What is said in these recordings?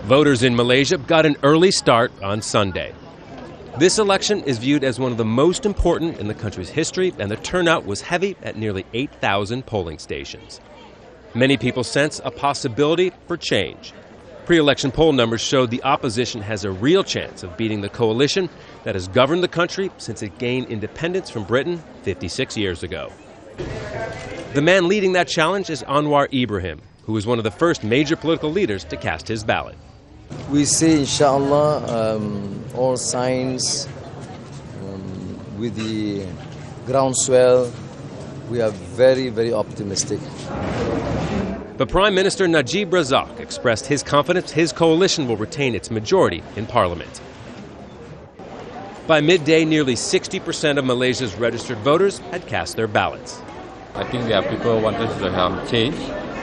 Voters in Malaysia got an early start on Sunday. This election is viewed as one of the most important in the country's history, and the turnout was heavy at nearly 8,000 polling stations. Many people sense a possibility for change. Pre-election poll numbers showed the opposition has a real chance of beating the coalition that has governed the country since it gained independence from Britain 56 years ago. The man leading that challenge is Anwar Ibrahim, who was one of the first major political leaders to cast his ballot. We see, inshallah, all signs with the groundswell. We are very, very optimistic. But Prime Minister Najib Razak expressed his confidence his coalition will retain its majority in Parliament. By midday, nearly 60% of Malaysia's registered voters had cast their ballots. I think there are people who wanted to have change.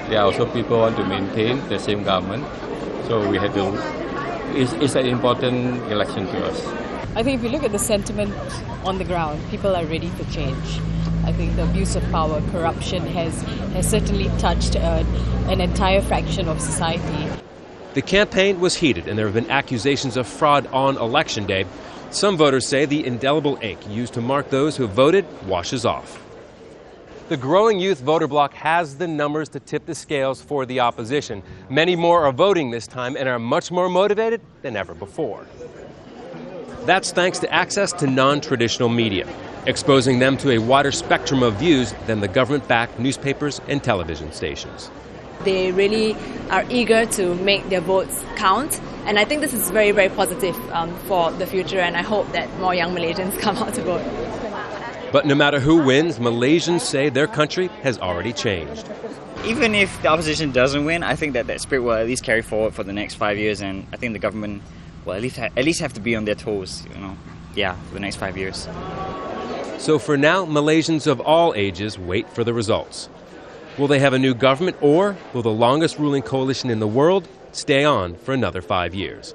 There are also people who want to maintain the same government. So we had to. It's an important election to us. I think if you look at the sentiment on the ground, people are ready for change. I think the abuse of power, corruption has certainly touched an entire fraction of society. The campaign was heated, and there have been accusations of fraud on Election Day. Some voters say the indelible ink used to mark those who voted washes off. The growing youth voter bloc has the numbers to tip the scales for the opposition. Many more are voting this time and are much more motivated than ever before. That's thanks to access to non-traditional media, exposing them to a wider spectrum of views than the government-backed newspapers and television stations. They really are eager to make their votes count, and I think this is very, very positive for the future, and I hope that more young Malaysians come out to vote. But no matter who wins, Malaysians say their country has already changed. Even if the opposition doesn't win, I think that spirit will at least carry forward for the next 5 years, and I think the government will at least have to be on their toes, for the next 5 years. So for now, Malaysians of all ages wait for the results. Will they have a new government, or will the longest ruling coalition in the world stay on for another 5 years?